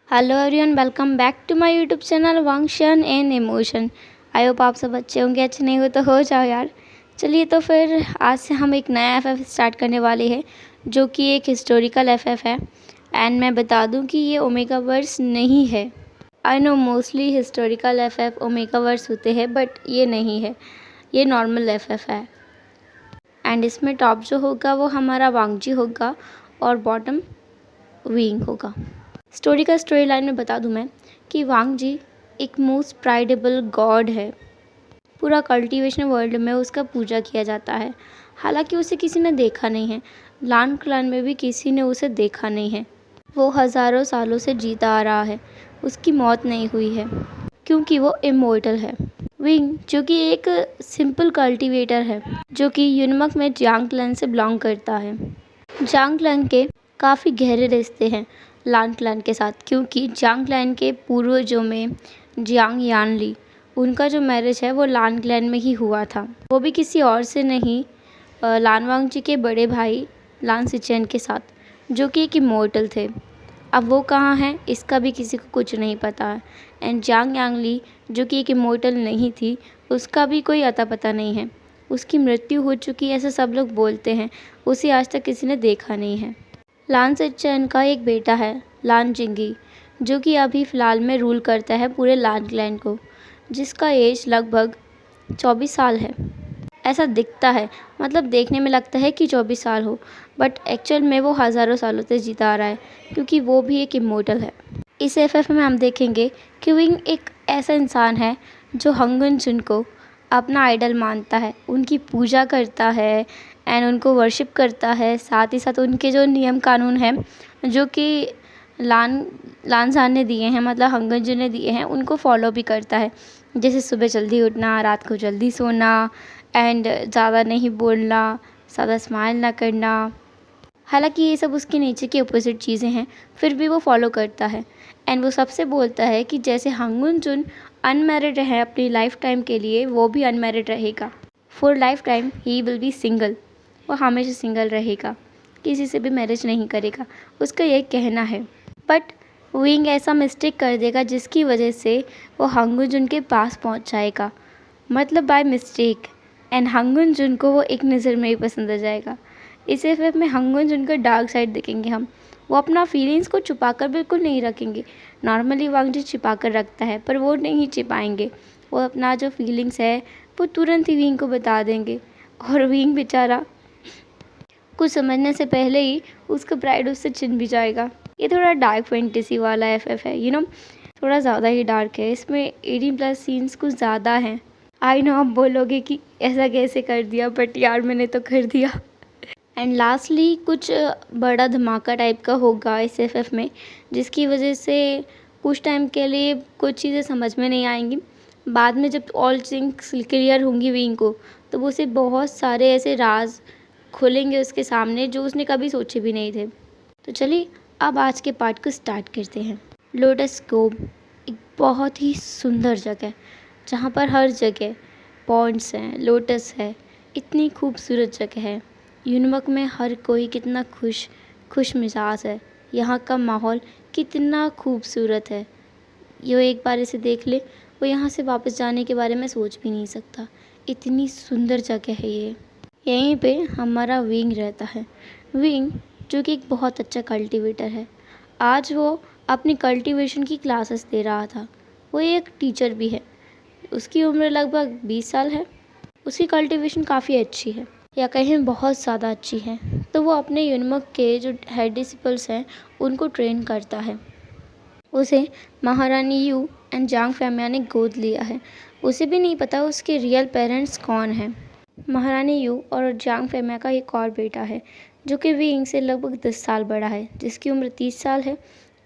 Hello everyone, welcome back to my YouTube channel Wangshan and emotion. I hope आप सब अच्छे होंगे। अच्छे नहीं हो तो हो जाओ यार। चलिए तो फिर आज से हम एक नया एफएफ स्टार्ट करने वाले हैं जो कि एक हिस्टोरिकल एफएफ है। एंड मैं बता दूं कि ये ओमेगा वर्स नहीं है। I know mostly historical FF omega verse होते हैं बट ये नहीं है, ये नॉर्मल एफएफ है। एंड इसमें टॉप जो होगा वो हमारा वांगजी होगा और बॉटम विंग होगा। स्टोरी का स्टोरी लाइन में बता दूं मैं कि वांगजी एक मोस्ट प्राइडेबल गॉड है। पूरा कल्टीवेशन वर्ल्ड में उसका पूजा किया जाता है। हालांकि उसे किसी ने देखा नहीं है, लान क्लान में भी किसी ने उसे देखा नहीं है। वो हज़ारों सालों से जीता आ रहा है, उसकी मौत नहीं हुई है क्योंकि वो इमोर्टल है। विंग जो कि एक सिंपल कल्टीवेटर है जो कि यूनमक में जियांग क्लैन से बिलोंग करता है। जियांग क्लैन के काफ़ी गहरे रिश्ते हैं लान क्लैन के साथ, क्योंकि जियांग क्लैन के पूर्वजों में जियांग यानली, उनका जो मैरिज है वो लान क्लैन में ही हुआ था। वो भी किसी और से नहीं, लान वांगजी के बड़े भाई लान सिचेन के साथ, जो कि एक इमोर्टल थे। अब वो कहाँ हैं इसका भी किसी को कुछ नहीं पता है। एंड जियांग यांगली जो कि एक इमोर्टल नहीं थी, उसका भी कोई अता पता नहीं है। उसकी मृत्यु हो चुकी है ऐसा सब लोग बोलते हैं, उसे आज तक किसी ने देखा नहीं है। लान सिचेन का एक बेटा है लान जिंगी, जो कि अभी फ़िलहाल में रूल करता है पूरे लान क्लैन को, जिसका एज लगभग 24 साल है। ऐसा दिखता है, मतलब देखने में लगता है कि 24 साल हो, बट एक्चुअल में वो हज़ारों सालों से जीता आ रहा है क्योंकि वो भी एक इमोर्टल है। इस एफएफ में हम देखेंगे कि विंग एक ऐसा इंसान है जो हंगन जुन को अपना आइडल मानता है, उनकी पूजा करता है एंड उनको वर्शिप करता है। साथ ही साथ उनके जो नियम कानून हैं जो कि लानजान ने दिए हैं, मतलब हंगन जुन ने दिए हैं, उनको फॉलो भी करता है। जैसे सुबह जल्दी उठना, रात को जल्दी सोना एंड ज़्यादा नहीं बोलना, ज़्यादा स्माइल ना करना। हालांकि ये सब उसके नेचर के अपोजिट चीज़ें हैं, फिर भी वो फॉलो करता है। एंड वो सबसे बोलता है कि जैसे हंगन जुन अनमैरिड है अपनी लाइफ टाइम के लिए, वो भी अनमैरिड रहेगा। For life time he will be single, वो हमेशा सिंगल रहेगा, किसी से भी मैरिज नहीं करेगा, उसका ये कहना है। बट विंग ऐसा मिस्टेक कर देगा जिसकी वजह से वो हंगन जुन के पास पहुंच जाएगा, मतलब बाय मिस्टेक। एंड हंगन जुन को वो एक नज़र में ही पसंद आ जाएगा। इस एफएफ में हंगन जुन का डार्क साइड देखेंगे हम। वो अपना फीलिंग्स को छुपा कर बिल्कुल नहीं रखेंगे। नॉर्मली वांगजी छिपा कर रखता है, पर वो नहीं छिपाएंगे। वो अपना जो फीलिंग्स है वो तुरंत ही विंग को बता देंगे, और विंग बेचारा कुछ समझने से पहले ही उसका प्राइड उससे छिन भी जाएगा। ये थोड़ा डार्क फैंटेसी वाला एफएफ है, थोड़ा ज़्यादा ही डार्क है। इसमें 18+ सीन्स कुछ ज़्यादा हैं। आई नो आप बोलोगे कि ऐसा कैसे कर दिया, बट यार मैंने तो कर दिया। एंड लास्टली कुछ बड़ा धमाका टाइप का होगा इस एफएफ में, जिसकी वजह से कुछ टाइम के लिए कुछ चीज़ें समझ में नहीं आएंगी। बाद में जब ऑल थिंग्स क्लियर होंगी विंग को, तो वो उसे बहुत सारे ऐसे राज खुलेंगे उसके सामने जो उसने कभी सोचे भी नहीं थे। तो चलिए अब आज के पार्ट को स्टार्ट करते हैं। लोटस कोव एक बहुत ही सुंदर जगह, जहाँ पर हर जगह पॉन्ड्स हैं, लोटस है, इतनी खूबसूरत जगह है। यूनमक में हर कोई कितना खुश मिजाज है। यहाँ का माहौल कितना खूबसूरत है, यो एक बार इसे देख ले वो यहाँ से वापस जाने के बारे में सोच भी नहीं सकता। इतनी सुंदर जगह है ये। यहीं पे हमारा विंग रहता है। विंग जो कि एक बहुत अच्छा कल्टीवेटर है। आज वो अपनी कल्टीवेशन की क्लासेस दे रहा था। वो एक टीचर भी है। उसकी उम्र लगभग 20 साल है। उसकी कल्टीवेशन काफ़ी अच्छी है, या कहीं बहुत ज़्यादा अच्छी है। तो वो अपने यूनमक के जो हेड डिसिपल्स हैं उनको ट्रेन करता है। उसे महारानी यू एंड जांग फैमिया ने गोद लिया है। उसे भी नहीं पता उसके रियल पेरेंट्स कौन हैं। महारानी यू और जांग फैमिया का एक और बेटा है जो कि विंग से लगभग 10 साल बड़ा है, जिसकी उम्र 30 साल है।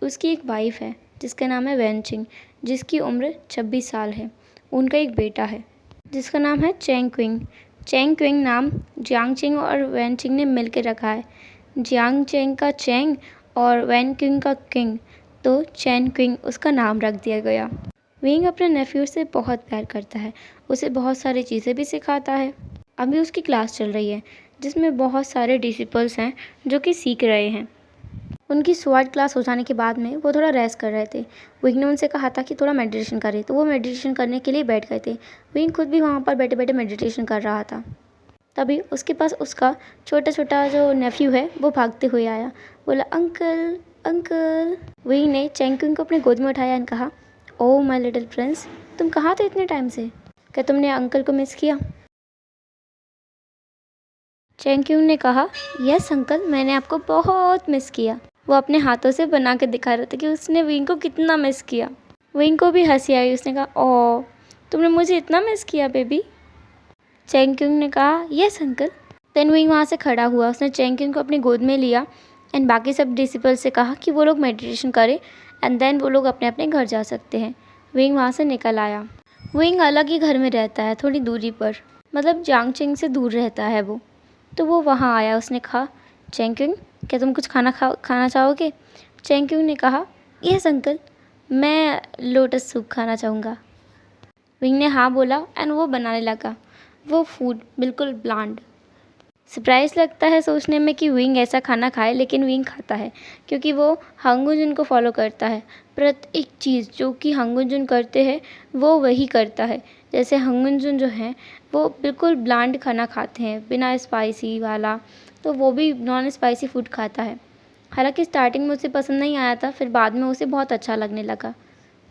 उसकी एक वाइफ है जिसका नाम है वैनचिंग, जिसकी उम्र 26 साल है। उनका एक बेटा है जिसका नाम है चेंग क्विंग। चेंग क्विंग नाम जियांग चिंग और वैन चिंग ने मिलकर रखा है। जियांग चेंग का चेंग और वैन क्विंग का किंग, तो चेन क्विंग उसका नाम रख दिया गया। विंग अपने नेफ्यू से बहुत प्यार करता है, उसे बहुत सारी चीज़ें भी सिखाता है। अभी उसकी क्लास चल रही है जिसमें बहुत सारे डिसिपल्स हैं जो कि सीख रहे हैं। उनकी स्वाड क्लास हो जाने के बाद में वो थोड़ा रेस्ट कर रहे थे। विंग ने उनसे कहा था कि थोड़ा मेडिटेशन करें, तो वो मेडिटेशन करने के लिए बैठ गए थे। विंग खुद भी वहाँ पर बैठे बैठे मेडिटेशन कर रहा था। तभी उसके पास उसका छोटा छोटा जो नेफ्यू है वो भागते हुए आया। बोला, अंकल अंकल। विंग ने चैंगक्यूंग को अपने गोद में उठाया और कहा, ओह माय लिटिल प्रिंस, तुम कहाँ थे इतने टाइम से? क्या तुमने अंकल को मिस किया? चैंगक्यूंग ने कहा, यस अंकल, मैंने आपको बहुत मिस किया। वो अपने हाथों से बना के दिखा रहा था कि उसने विंग को कितना मिस किया। विंग को भी हंसी आई। उसने कहा, ओह तुमने मुझे इतना मिस किया बेबी? चैंगक्यूंग ने कहा, यस अंकल। देन विंग वहाँ से खड़ा हुआ। उसने चैंगक्यूंग को अपनी गोद में लिया एंड बाकी सब डिसिपल से कहा कि वो लोग मेडिटेशन करें एंड देन वो लोग अपने अपने घर जा सकते हैं। विंग वहाँ से निकल आया। विंग अलग ही घर में रहता है, थोड़ी दूरी पर, मतलब जांगचिंग से दूर रहता है वो। तो वो वहाँ आया। उसने कहा, चैंगक्यूंग, क्या तुम कुछ खाना चाहोगे? चैंगक्यूंग ने कहा, यस अंकल, मैं लोटस सूप खाना चाहूँगा। विंग ने हाँ बोला एंड वो बनाने लगा। वो फूड बिल्कुल ब्लैंड। सरप्राइज़ लगता है सोचने में कि विंग ऐसा खाना खाए, लेकिन विंग खाता है क्योंकि वो हंगुंजुन को फॉलो करता है। प्रत्येक चीज़ जो कि हंगुंजुन करते हैं वो वही करता है। जैसे हंगुंजुन जो हैं वो बिल्कुल ब्लैंड खाना खाते हैं, बिना स्पाइसी वाला, तो वो भी नॉन स्पाइसी फूड खाता है। हालांकि स्टार्टिंग में उसे पसंद नहीं आया था, फिर बाद में उसे बहुत अच्छा लगने लगा,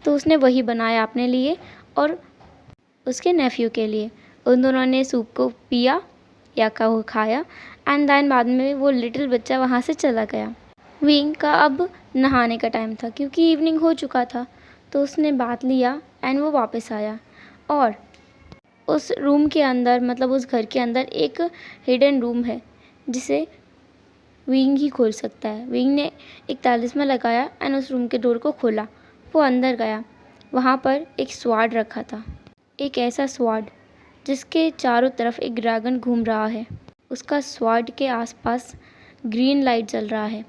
तो उसने वही बनाया अपने लिए और उसके नेफ्यू के लिए। उन दोनों ने सूप को पिया या का वो खाया एंड देन बाद में वो लिटिल बच्चा वहाँ से चला गया। विंग का अब नहाने का टाइम था क्योंकि इवनिंग हो चुका था, तो उसने बात लिया एंड वो वापस आया। और उस रूम के अंदर, मतलब उस घर के अंदर एक हिडन रूम है जिसे विंग ही खोल सकता है। विंग ने एक तालिस्मान लगाया एंड उस रूम के डोर को खोला। वो अंदर गया। वहाँ पर एक स्वाड रखा था, एक ऐसा स्वाड जिसके चारों तरफ एक ड्रैगन घूम रहा है। उसका स्वाड के आसपास ग्रीन लाइट जल रहा है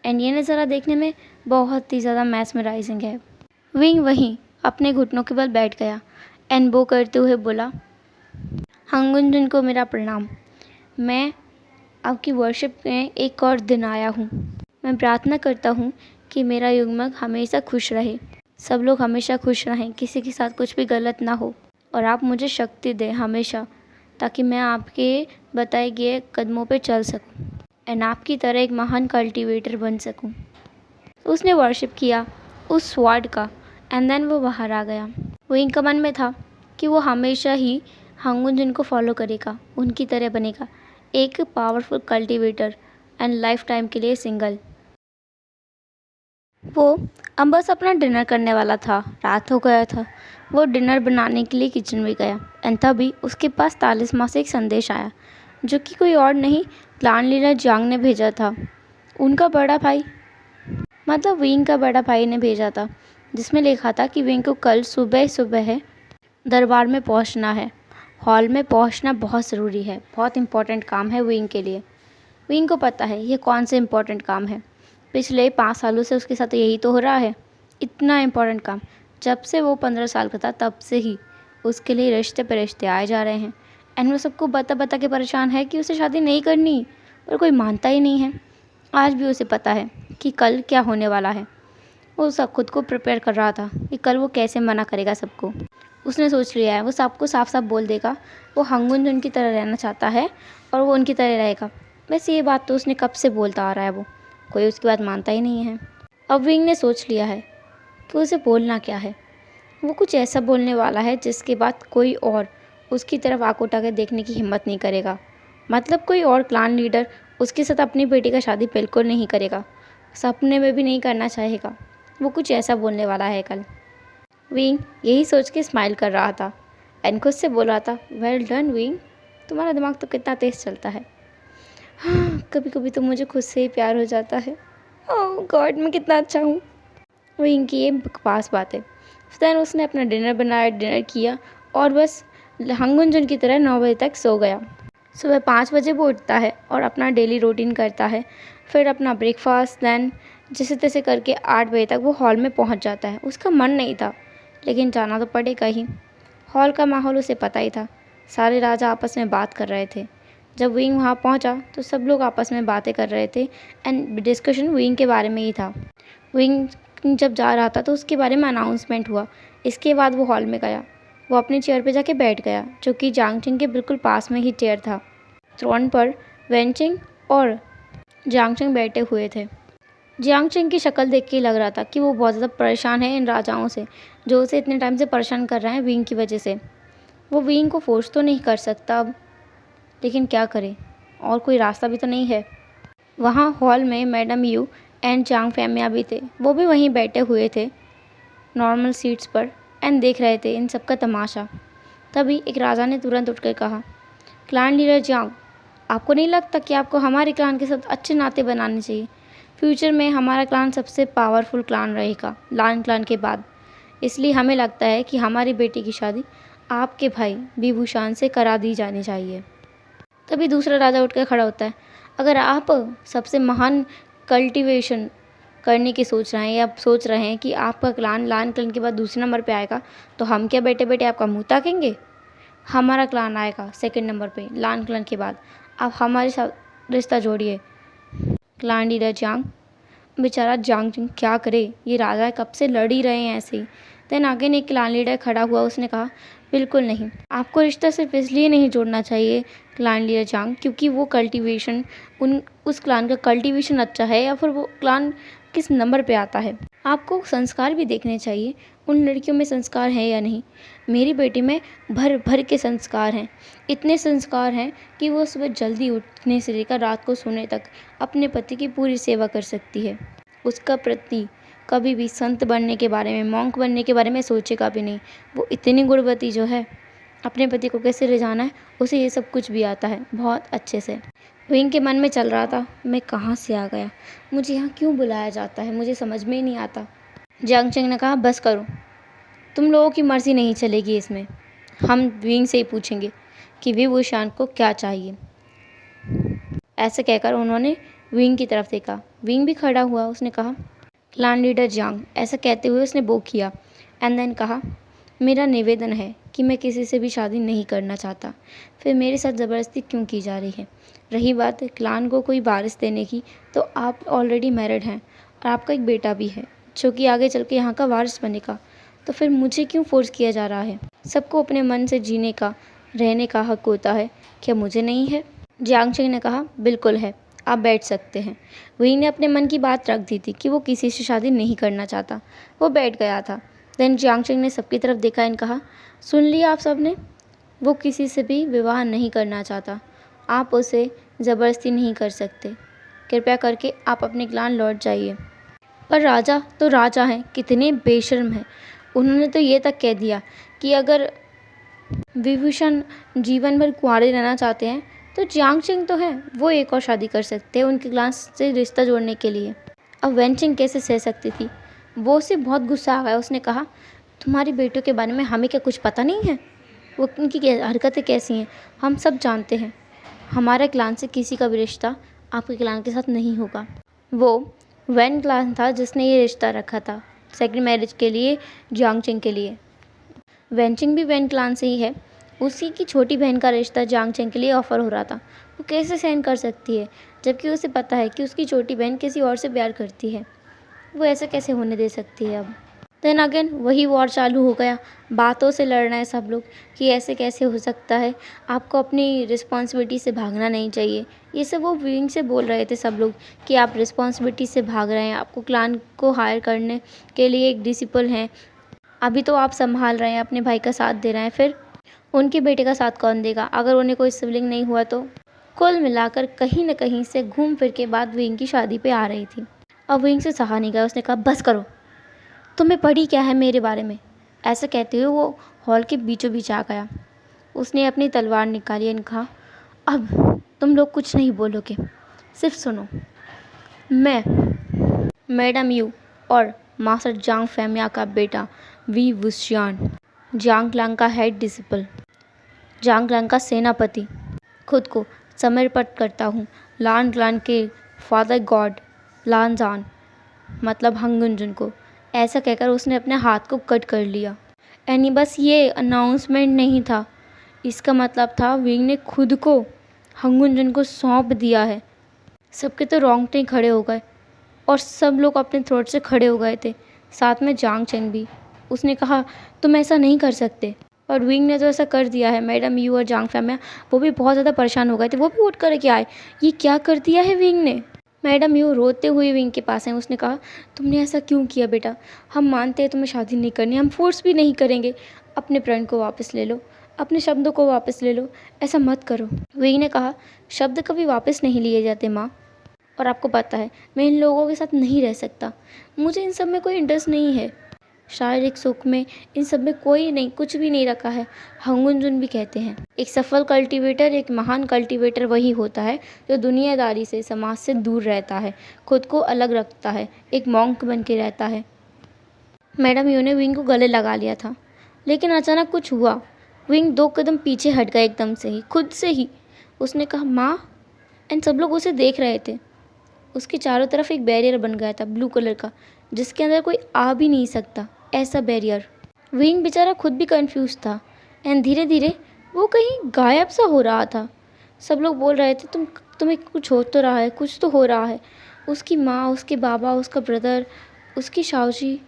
एंड ये नज़ारा देखने में बहुत ही ज़्यादा मैस्मराइजिंग है। विंग वहीं अपने घुटनों के बल बैठ गया एंड बो करते हुए बोला, हंगुंजुन को मेरा प्रणाम। मैं आपकी वर्शिप में एक और दिन आया हूँ। मैं प्रार्थना करता हूँ कि मेरा युग्मक हमेशा खुश रहे, सब लोग हमेशा खुश रहें, किसी के साथ कुछ भी गलत ना हो, और आप मुझे शक्ति दें हमेशा, ताकि मैं आपके बताए गए कदमों पे चल सकूं एंड आपकी तरह एक महान कल्टीवेटर बन सकूं। तो उसने वर्शिप किया उस स्वाड का एंड देन वो बाहर आ गया। विंग का मन में था कि वो हमेशा ही हंगुंजुन को फॉलो करेगा, उनकी तरह बनेगा, एक powerful cultivator and life time के लिए सिंगल। वो अब बस अपना डिनर करने वाला था। रात हो गया था। वो डिनर बनाने के लिए किचन में गया एंड तभी उसके पास तालिस्मान से एक संदेश आया, जो कि कोई और नहीं, क्लान लीडर जांग ने भेजा था। उनका बड़ा भाई, मतलब विंग का बड़ा भाई ने भेजा था, जिसमें लिखा था कि विंग को कल सुबह सुबह दरबार में पहुंचना है। हॉल में पहुंचना बहुत ज़रूरी है, बहुत इम्पोर्टेंट काम है विंग के लिए। विंग को पता है ये कौन से इम्पोर्टेंट काम है। पिछले 5 सालों से उसके साथ यही तो हो रहा है, इतना इम्पोर्टेंट काम। जब से वो 15 साल का था तब से ही उसके लिए रिश्ते पे रिश्ते आए जा रहे हैं एंड वो सबको बता बता के परेशान है कि उसे शादी नहीं करनी, पर कोई मानता ही नहीं है। आज भी उसे पता है कि कल क्या होने वाला है। वो सब खुद को प्रिपेयर कर रहा था कि कल वो कैसे मना करेगा सबको। उसने सोच लिया है वो सबको साफ साफ बोल देगा वो हंगुंजुन की तरह रहना चाहता है और वो उनकी तरह रहेगा। वैसे ये बात तो उसने कब से बोलता आ रहा है, वो कोई उसकी बात मानता ही नहीं है। अब विंग ने सोच लिया है कि उसे बोलना क्या है। वो कुछ ऐसा बोलने वाला है जिसके बाद कोई और उसकी तरफ आंख उठा के देखने की हिम्मत नहीं करेगा। मतलब कोई और क्लान लीडर उसके साथ अपनी बेटी का शादी बिल्कुल नहीं करेगा, सपने में भी नहीं करना चाहेगा। वो कुछ ऐसा बोलने वाला है कल। विंग यही सोच के स्माइल कर रहा था एंड खुद से बोल रहा था, वेल डन विंग, तुम्हारा दिमाग तो कितना तेज़ चलता है। हाँ, कभी कभी तो मुझे खुद से ही प्यार हो जाता है। ओह गॉड, मैं कितना अच्छा हूँ। विंग की ये बकवास बात है। फिर उसने अपना डिनर बनाया, डिनर किया और बस हंगुंजुन की तरह 9 बजे तक सो गया। सुबह 5 बजे वो उठता है और अपना डेली रूटीन करता है, फिर अपना ब्रेकफास्ट, देन जैसे तैसे करके 8 बजे तक वो हॉल में पहुंच जाता है। उसका मन नहीं था, लेकिन जाना तो पड़ेगा ही। हॉल का माहौल उसे पता ही था, सारे राजा आपस में बात कर रहे थे। जब विंग वहाँ पहुँचा तो सब लोग आपस में बातें कर रहे थे एंड डिस्कशन विंग के बारे में ही था। विंग जब जा रहा था तो उसके बारे में अनाउंसमेंट हुआ। इसके बाद वो हॉल में गया। वो अपनी चेयर पे जाके बैठ गया, जो कि जियांग के बिल्कुल पास में ही चेयर था। थ्रोन पर वेनचिंग और जियांग बैठे हुए थे। जियांग की शक्ल देख के लग रहा था कि वो बहुत ज़्यादा परेशान है इन राजाओं से, जो उसे इतने टाइम से परेशान कर रहे हैं विंग की वजह से। वो विंग को फोर्स तो नहीं कर सकता अब, लेकिन क्या करे, और कोई रास्ता भी तो नहीं है। वहाँ हॉल में मैडम यू एंड चांग फैमिया भी थे। वो भी वहीं बैठे हुए थे नॉर्मल सीट्स पर एंड देख रहे थे इन सब का तमाशा। तभी एक राजा ने तुरंत उठकर कहा, क्लान लीडर जियांग, आपको नहीं लगता कि आपको हमारे क्लान के साथ अच्छे नाते बनाने चाहिए? फ्यूचर में हमारा क्लान सबसे पावरफुल क्लान रहेगा लान क्लान के बाद। इसलिए हमें लगता है कि हमारी बेटी की शादी आपके भाई विभूषण से करा दी जानी चाहिए। तभी दूसरा राजा उठकर खड़ा होता है, अगर आप सबसे महान कल्टीवेशन करने की सोच रहे हैं या सोच रहे हैं कि आपका क्लान लान क्लान के बाद दूसरे नंबर पे आएगा, तो हम क्या बेटे बेटे आपका मुंह ताकेंगे? हमारा क्लान आएगा सेकंड नंबर पे लान क्लान के बाद। आप हमारे साथ रिश्ता जोड़िए। क्लान लीडर जियांग, बेचारा जियांग क्या करे, ये राजा कब से लड़ ही रहे हैं ऐसे ही। देन आगे एक क्लान लीडर खड़ा हुआ, उसने कहा, बिल्कुल नहीं, आपको रिश्ता सिर्फ इसलिए नहीं जोड़ना चाहिए क्लान लीडर जियांग क्योंकि वो कल्टीवेशन उस क्लान का कल्टीवेशन अच्छा है या फिर वो क्लान किस नंबर पे आता है। आपको संस्कार भी देखने चाहिए, उन लड़कियों में संस्कार हैं या नहीं। मेरी बेटी में भर भर के संस्कार हैं, इतने संस्कार हैं कि वो सुबह जल्दी उठने से लेकर रात को सोने तक अपने पति की पूरी सेवा कर सकती है। उसका प्रति कभी भी संत बनने के बारे में, मॉन्क बनने के बारे में सोचेगा भी नहीं। वो इतनी गुणवती जो है, अपने पति को कैसे रिझाना है उसे ये सब कुछ भी आता है बहुत अच्छे से। विंग के मन में चल रहा था, मैं कहाँ से आ गया, मुझे यहाँ क्यों बुलाया जाता है, मुझे समझ में ही नहीं आता। जियांग ने कहा, बस करो, तुम लोगों की मर्जी नहीं चलेगी इसमें। हम विंग से ही पूछेंगे कि विभूषण को क्या चाहिए। ऐसे कहकर उन्होंने विंग की तरफ देखा। विंग भी खड़ा हुआ, उसने कहा, क्लान लीडर जियांग। ऐसा कहते हुए उसने बो किया एंड देन कहा, मेरा निवेदन है कि मैं किसी से भी शादी नहीं करना चाहता, फिर मेरे साथ ज़बरदस्ती क्यों की जा रही है। रही बात क्लान को कोई वारिस देने की, तो आप ऑलरेडी मैरिड हैं और आपका एक बेटा भी है जो कि आगे चल के यहाँ का वारिस बनेगा, तो फिर मुझे क्यों फोर्स किया जा रहा है। सबको अपने मन से जीने का, रहने का हक होता है, क्या मुझे नहीं है? जियांग ने कहा, बिल्कुल है, आप बैठ सकते हैं। विंग ने अपने मन की बात रख दी थी कि वो किसी से शादी नहीं करना चाहता। वो बैठ गया था। देन जियांग ने सबकी तरफ देखा एंड कहा, सुन लिया आप सब ने, वो किसी से भी विवाह नहीं करना चाहता। आप उसे ज़बरदस्ती नहीं कर सकते। कृपया करके आप अपने क्लान लौट जाइए। पर राजा तो राजा हैं, कितने बेशर्म हैं। उन्होंने तो ये तक कह दिया कि अगर विभूषण जीवन भर कुंवारे रहना चाहते हैं तो जियांग तो है, वो एक और शादी कर सकते हैं उनके क्लान से रिश्ता जोड़ने के लिए। अब वेनचिंग कैसे सह सकती थी, वो उसे बहुत गुस्सा आ गया। उसने कहा, तुम्हारी बेटियों के बारे में हमें क्या कुछ पता नहीं है? वो उनकी हरकतें कैसी हैं हम सब जानते हैं। हमारे क्लान से किसी का भी रिश्ता आपके क्लान के साथ नहीं होगा। वो वैन क्लान था जिसने ये रिश्ता रखा था सेकंड मैरिज के लिए जियांग के लिए। वेनचिंग भी वैन क्लान से ही है, उसी की छोटी बहन का रिश्ता जियांग के लिए ऑफ़र हो रहा था। वो कैसे सहन कर सकती है, जबकि उसे पता है कि उसकी छोटी बहन किसी और से प्यार करती है। वो ऐसे कैसे होने दे सकती है। अब देन अगेन वही वॉर चालू हो गया। बातों से लड़ रहे हैं सब लोग कि ऐसे कैसे हो सकता है, आपको अपनी रिस्पॉन्सिबिलिटी से भागना नहीं चाहिए। ये सब वो विंग से बोल रहे थे सब लोग कि आप रिस्पॉन्सिबिलिटी से भाग रहे हैं, आपको क्लान को हायर करने के लिए एक डिसिपल हैं, अभी तो आप संभाल रहे हैं, अपने भाई का साथ दे रहे हैं, फिर उनके बेटे का साथ कौन देगा अगर उन्हें कोई सिबलिंग नहीं हुआ तो। कुल मिलाकर कहीं न कहीं से घूम फिर के बाद विंग की शादी पे आ रही थी। अब विंग से सहा नहीं गया, उसने कहा, बस करो, तुम्हें पड़ी क्या है मेरे बारे में। ऐसा कहते हुए वो हॉल के बीचों बीच आ गया। उसने अपनी तलवार निकाली और कहा, अब तुम लोग कुछ नहीं बोलोगे, सिर्फ सुनो। मैं मैडम यू और मास्टर जियांग फैमिया का बेटा विभूषण, जियांग क्लान का हेड डिसिपल, जियांग क्लान का सेनापति, खुद को समर्पित करता हूँ लान क्लान के फादर गॉड लानजान मतलब हंगुंजुन को। ऐसा कहकर उसने अपने हाथ को कट कर लिया। बस ये अनाउंसमेंट नहीं था, इसका मतलब था विंग ने खुद को हंगुंजन को सौंप दिया है। सबके तो रोंगटे खड़े हो गए और सब लोग अपने थ्रोट से खड़े हो गए थे, साथ में जांग चेंग भी। उसने कहा, तुम ऐसा नहीं कर सकते। और विंग ने तो ऐसा कर दिया है। मैडम यू और जांग फैमिया वो भी बहुत ज़्यादा परेशान हो गए थे। वो भी उठ कर के आए, ये क्या कर दिया है विंग ने। मैडम यू रोते हुए विंग के पास हैं। उसने कहा, तुमने ऐसा क्यों किया बेटा? हम मानते हैं तुम्हें शादी नहीं करनी, हम फोर्स भी नहीं करेंगे। अपने प्रण को वापस ले लो, अपने शब्दों को वापस ले लो, ऐसा मत करो। विंग ने कहा, शब्द कभी वापस नहीं लिए जाते माँ, और आपको पता है मैं इन लोगों के साथ नहीं रह सकता। मुझे इन सब में कोई इंटरेस्ट नहीं है। शारीरिक सुख में इन सब में कोई नहीं, कुछ भी नहीं रखा है। हंगुंजुन भी कहते हैं, एक सफल कल्टीवेटर, एक महान कल्टीवेटर वही होता है जो दुनियादारी से, समाज से दूर रहता है, खुद को अलग रखता है, एक मॉन्क बन के रहता है। मैडम यू ने विंग को गले लगा लिया था, लेकिन अचानक कुछ हुआ। विंग 2 कदम पीछे हट गया एकदम से ही, खुद से ही। उसने कहा, माँ। एंड सब लोग उसे देख रहे थे। उसके चारों तरफ एक बैरियर बन गया था ब्लू कलर का, जिसके अंदर कोई आ भी नहीं सकता, ऐसा बैरियर। विंग बेचारा खुद भी कंफ्यूज था। एंड धीरे धीरे वो कहीं गायब सा हो रहा था। सब लोग बोल रहे थे, तुम्हें कुछ हो तो रहा है, कुछ तो हो रहा है। उसकी माँ, उसके बाबा, उसका ब्रदर, उसकी साउजी,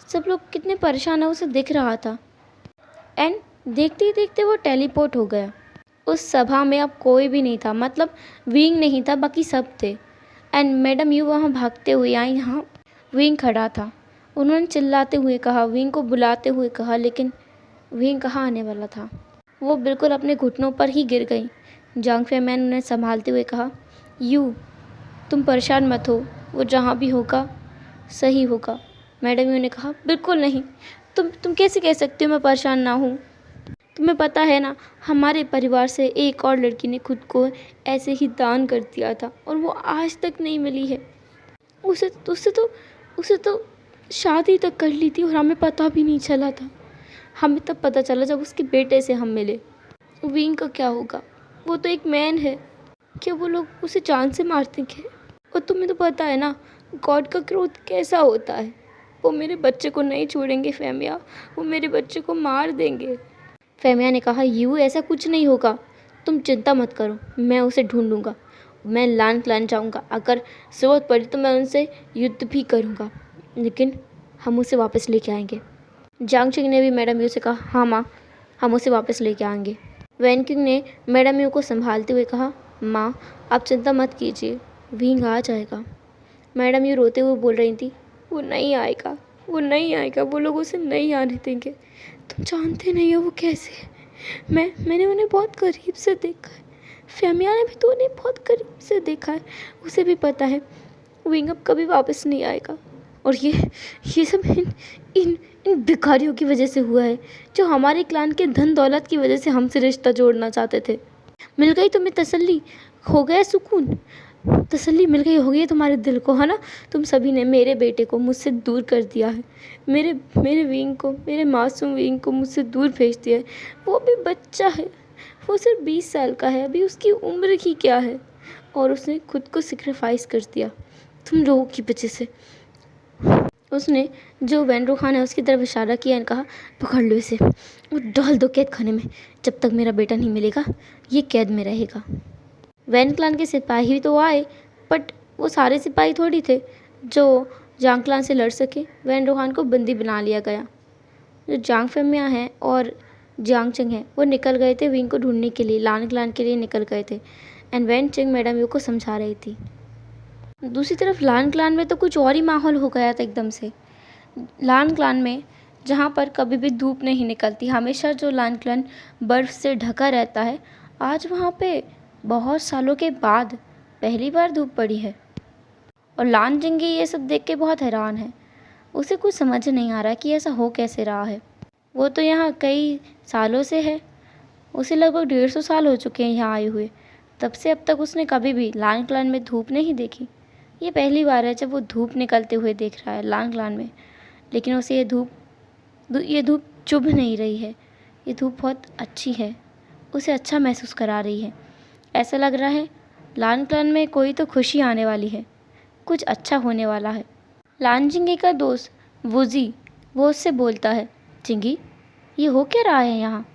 सब लोग कितने परेशान है, उसे दिख रहा था। एंड देखते ही देखते वो टेलीपोर्ट हो गया। उस सभा में अब कोई भी नहीं था, मतलब विंग नहीं था, बाकी सब थे। एंड मैडम यू वहाँ भागते हुए आई, यहाँ विंग खड़ा था। उन्होंने चिल्लाते हुए कहा, विंग को बुलाते हुए कहा, लेकिन विंग कहाँ आने वाला था। वो बिल्कुल अपने घुटनों पर ही गिर गई। जांग फैमैन उन्हें संभालते हुए कहा, यू तुम परेशान मत हो, वो जहाँ भी होगा सही होगा। मैडम यू ने कहा, बिल्कुल नहीं, तुम कैसे कह सकते हो मैं परेशान ना हूँ। तुम्हें पता है ना, हमारे परिवार से एक और लड़की ने खुद को ऐसे ही दान कर दिया था और वो आज तक नहीं मिली है। उसे तो शादी तक कर ली थी और हमें पता भी नहीं चला था। हमें तब पता चला जब उसके बेटे से हम मिले। विंग का क्या होगा? वो तो एक मैन है, क्या वो लोग उसे जान से मार देंगे? और तुम्हें तो पता है ना गॉड का क्रोध कैसा होता है। वो मेरे बच्चे को नहीं छोड़ेंगे फैमिया, वो मेरे बच्चे को मार देंगे। फैमिया ने कहा, यू ऐसा कुछ नहीं होगा, तुम चिंता मत करो, मैं उसे ढूंढूंगा। मैं लान क्लान जाऊंगा, अगर ज़रूरत पड़ी तो मैं उनसे युद्ध भी करूंगा, लेकिन हम उसे वापस लेके आएंगे। जांग चिंग ने भी मैडम यू से कहा, हाँ माँ, हम उसे वापस लेके आएंगे। वैन किंग ने मैडम यू को संभालते हुए कहा, माँ आप चिंता मत कीजिए, विंग आ जाएगा। मैडम यू रोते हुए बोल रही थी, वो नहीं आएगा, वो नहीं आएगा, वो लोग उसे नहीं आने देंगे। तुम जानते नहीं हो वो कैसे है। मैंने उन्हें बहुत करीब से देखा है। फैमिया ने भी तो उन्हें बहुत करीब से देखा है। उसे भी पता है विंग अब कभी वापस नहीं आएगा। और ये सब इन भिखारियों की वजह से हुआ है, जो हमारे क्लान के धन दौलत की वजह से हमसे रिश्ता जोड़ना चाहते थे। मिल गई तुम्हें तसल्ली, हो गया सुकून, तसल्ली मिल गई होगी तुम्हारे दिल को, है ना। तुम सभी ने मेरे बेटे को मुझसे दूर कर दिया है, मेरे विंग को, मेरे मासूम विंग को मुझसे दूर भेज दिया है। वो अभी बच्चा है, वो सिर्फ 20 साल का है, अभी उसकी उम्र ही क्या है, और उसने खुद को सेक्रीफाइस कर दिया तुम लोगों की वजह से। उसने जो वैनरो खान है उसकी तरफ इशारा किया और कहा, पकड़ लो इसे और डाल दो कैद खाने में, जब तक मेरा बेटा नहीं मिलेगा ये कैद में रहेगा। वैन क्लान के सिपाही तो आए, बट वो सारे सिपाही थोड़ी थे जो जांग क्लान से लड़ सके। वैन रोहान को बंदी बना लिया गया। जो जांग फेमिया हैं और जांग चिंग हैं वो निकल गए थे विंग को ढूंढने के लिए, लान क्लान के लिए निकल गए थे। And when Ching madam you को समझा रही थी। दूसरी तरफ लान क्लान में तो कुछ और ही माहौल हो गया था एकदम से। लान क्लान में जहाँ पर कभी भी धूप नहीं निकलती, हमेशा जो लान क्लान बर्फ़ से ढका रहता है, आज वहाँ पे बहुत सालों के बाद पहली बार धूप पड़ी है। और लान जिंगी ये सब देख के बहुत हैरान है। उसे कुछ समझ नहीं आ रहा कि ऐसा हो कैसे रहा है। वो तो यहाँ कई सालों से है, उसे लगभग 150 साल हो चुके हैं यहाँ आए हुए। तब से अब तक उसने कभी भी लान क्लान में धूप नहीं देखी। ये पहली बार है जब वो धूप निकलते हुए देख रहा है लान क्लान में। लेकिन उसे ये धूप चुभ नहीं रही है, ये धूप बहुत अच्छी है, उसे अच्छा महसूस करा रही है। ऐसा लग रहा है लान क्लान में कोई तो खुशी आने वाली है, कुछ अच्छा होने वाला है। लान जिंगी का दोस्त वुजी वो उससे बोलता है, जिंगी ये हो क्या रहा है यहाँ,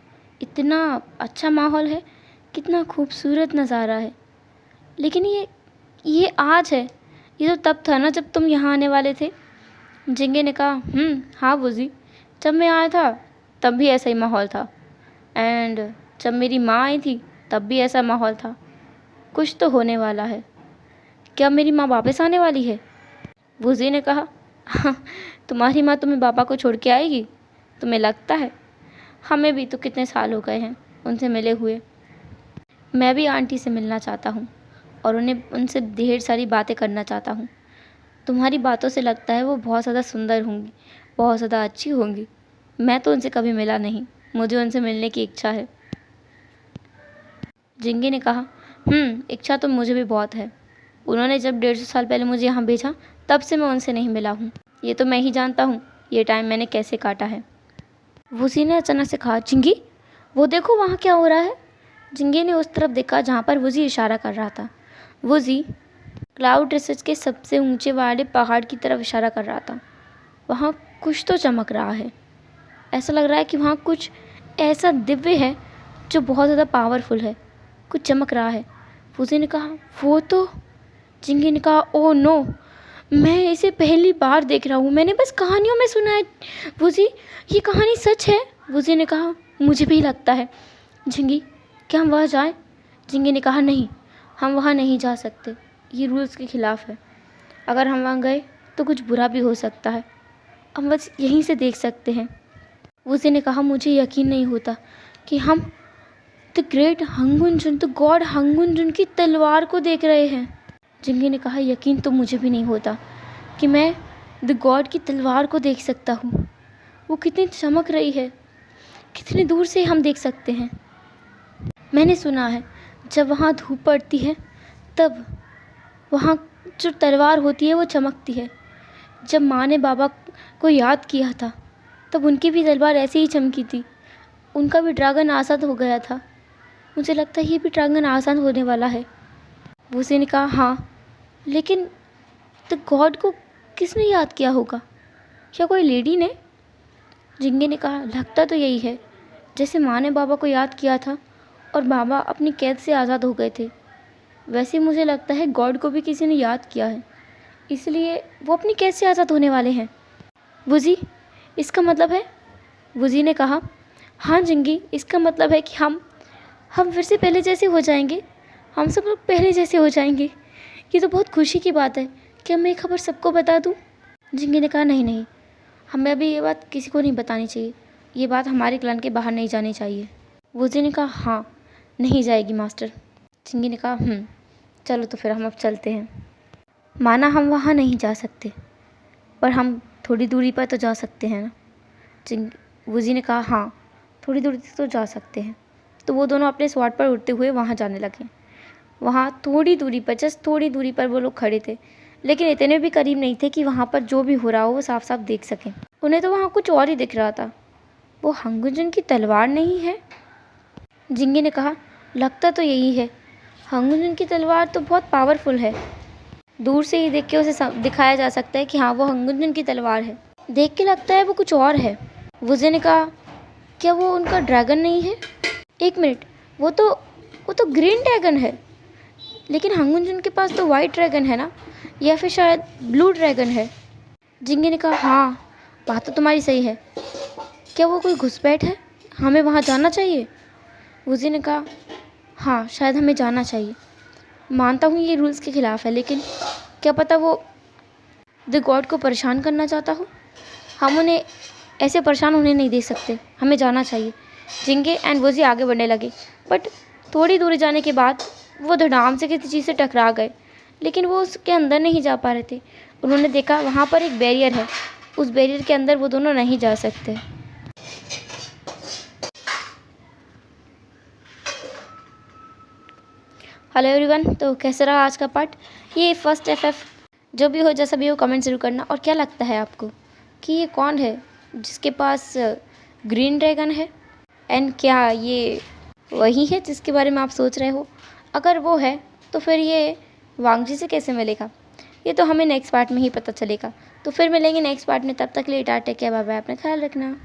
इतना अच्छा माहौल है, कितना खूबसूरत नज़ारा है। लेकिन ये आज है, ये तो तब था ना जब तुम यहाँ आने वाले थे। जिंगे ने कहा हाँ वूजी, जब मैं आया था तब भी ऐसा ही माहौल था, एंड जब मेरी माँ आई थी तब भी ऐसा माहौल था। कुछ तो होने वाला है। क्या मेरी माँ वापस आने वाली है? वूजी ने कहा हाँ, तुम्हारी माँ तुम्हें पापा को छोड़ के आएगी? तुम्हें लगता है? हमें भी तो कितने साल हो गए हैं उनसे मिले हुए। मैं भी आंटी से मिलना चाहता हूँ और उनसे ढेर सारी बातें करना चाहता हूँ। तुम्हारी बातों से लगता है वो बहुत ज़्यादा सुंदर होंगी, बहुत ज़्यादा अच्छी होंगी। मैं तो उनसे कभी मिला नहीं, मुझे उनसे मिलने की इच्छा है। जिंगे ने कहा इच्छा तो मुझे भी बहुत है। उन्होंने जब 150 साल पहले मुझे यहाँ भेजा तब से मैं उनसे नहीं मिला हूँ। ये तो मैं ही जानता हूँ ये टाइम मैंने कैसे काटा है। वूजी ने अचानक से कहा जिंगी, वो देखो वहाँ क्या हो रहा है। जिंगे ने उस तरफ देखा जहाँ पर वूजी इशारा कर रहा था। वूजी क्लाउड रिसर्च के सबसे ऊंचे वाले पहाड़ की तरफ इशारा कर रहा था। वहाँ कुछ तो चमक रहा है। ऐसा लग रहा है कि वहाँ कुछ ऐसा दिव्य है जो बहुत ज़्यादा पावरफुल है, कुछ चमक रहा है। वूजी ने कहा वो तो। जिंगे ने कहा ओह नो, मैं इसे पहली बार देख रहा हूँ, मैंने बस कहानियों में सुना है। वूजी ये कहानी सच है? वूजी ने कहा मुझे भी लगता है। जिंगी क्या हम वहाँ जाएं? जिंगे ने कहा नहीं, हम वहाँ नहीं जा सकते, ये रूल्स के ख़िलाफ़ है। अगर हम वहाँ गए तो कुछ बुरा भी हो सकता है, हम बस यहीं से देख सकते हैं। वूजी ने कहा मुझे यकीन नहीं होता कि हम द ग्रेट हंगुन-जुन, द गॉड हंगुन-जुन की तलवार को देख रहे हैं। जिंगे ने कहा यकीन तो मुझे भी नहीं होता कि मैं द गॉड की तलवार को देख सकता हूँ। वो कितनी चमक रही है, कितनी दूर से हम देख सकते हैं। मैंने सुना है जब वहाँ धूप पड़ती है तब वहाँ जो तलवार होती है वो चमकती है। जब माँ ने बाबा को याद किया था तब उनकी भी तलवार ऐसे ही चमकी थी, उनका भी ड्रैगन आज़ाद हो गया था। मुझे लगता है ये भी ड्रैगन आज़ाद होने वाला है। वूजी ने कहा हाँ, लेकिन द गॉड को किसने याद किया होगा? क्या कोई लेडी ने? जिंगे ने कहा लगता तो यही है, जैसे माँ ने बाबा को याद किया था और बाबा अपनी कैद से आज़ाद हो गए थे, वैसे मुझे लगता है गॉड को भी किसी ने याद किया है, इसलिए वो अपनी कैद से आज़ाद होने वाले हैं। वूजी इसका मतलब है? वूजी ने कहा हाँ जिंगी, इसका मतलब है कि हम फिर से पहले जैसे हो जाएंगे, हम सब लोग पहले जैसे हो जाएंगे। ये तो बहुत खुशी की बात है। क्या मैं ये खबर सबको बता दूँ? जिंगी ने कहा नहीं, हमें अभी ये बात किसी को नहीं बतानी चाहिए, ये बात हमारे क्लान के बाहर नहीं जानी चाहिए। वूजी ने कहा हाँ, नहीं जाएगी मास्टर। जिंगी ने कहा चलो तो फिर हम अब चलते हैं। माना हम वहाँ नहीं जा सकते, पर हम थोड़ी दूरी पर तो जा सकते हैं ना। वूजी ने कहा हाँ, थोड़ी दूरी तक तो जा सकते हैं। तो वो दोनों अपने स्वाड पर उड़ते हुए वहाँ जाने लगे। वहाँ थोड़ी दूरी पर, जस्ट थोड़ी दूरी पर वो लोग खड़े थे, लेकिन इतने भी करीब नहीं थे कि वहाँ पर जो भी हो रहा हो वो साफ साफ देख सकें। उन्हें तो वहाँ कुछ और ही दिख रहा था। वो हंगुंजुन की तलवार नहीं है? जिंगी ने कहा लगता तो यही है। हंगुंजुन की तलवार तो बहुत पावरफुल है, दूर से ही देख के उसे दिखाया जा सकता है कि हाँ वो हंगुंजुन की तलवार है, देख के लगता है वो कुछ और है। वूजी ने कहा क्या वो उनका ड्रैगन नहीं है? एक मिनट, वो तो ग्रीन ड्रैगन है, लेकिन हंगुंजुन के पास तो वाइट ड्रैगन है ना, या फिर शायद ब्लू ड्रैगन है। जिंगी ने कहा हाँ, बात तो तुम्हारी सही है। क्या वो कोई घुसपैठ है? हमें वहाँ जाना चाहिए? वूजी ने कहा हाँ, शायद हमें जाना चाहिए। मानता हूँ ये रूल्स के ख़िलाफ़ है, लेकिन क्या पता वो द गॉड को परेशान करना चाहता हो। हम उन्हें ऐसे परेशान होने नहीं दे सकते, हमें जाना चाहिए। जिंगे एंड वूजी आगे बढ़ने लगे, बट थोड़ी दूरी जाने के बाद वो धड़ाम से किसी चीज़ से टकरा गए, लेकिन वो उसके अंदर नहीं जा पा रहे थे। उन्होंने देखा वहाँ पर एक बैरियर है, उस बैरियर के अंदर वो दोनों नहीं जा सकते। हेलो एवरीवन, तो कैसे रहा आज का पार्ट? ये फर्स्ट एफएफ जो भी हो, जैसा भी हो, कमेंट ज़रूर करना। और क्या लगता है आपको कि ये कौन है जिसके पास ग्रीन ड्रैगन है, एंड क्या ये वही है जिसके बारे में आप सोच रहे हो? अगर वो है तो फिर ये वांगजी से कैसे मिलेगा, ये तो हमें नेक्स्ट पार्ट में ही पता चलेगा। तो फिर मिलेंगे नेक्स्ट पार्ट में, तब तक के लिए टाटा, क्या बाय बाय, अपना ख्याल रखना।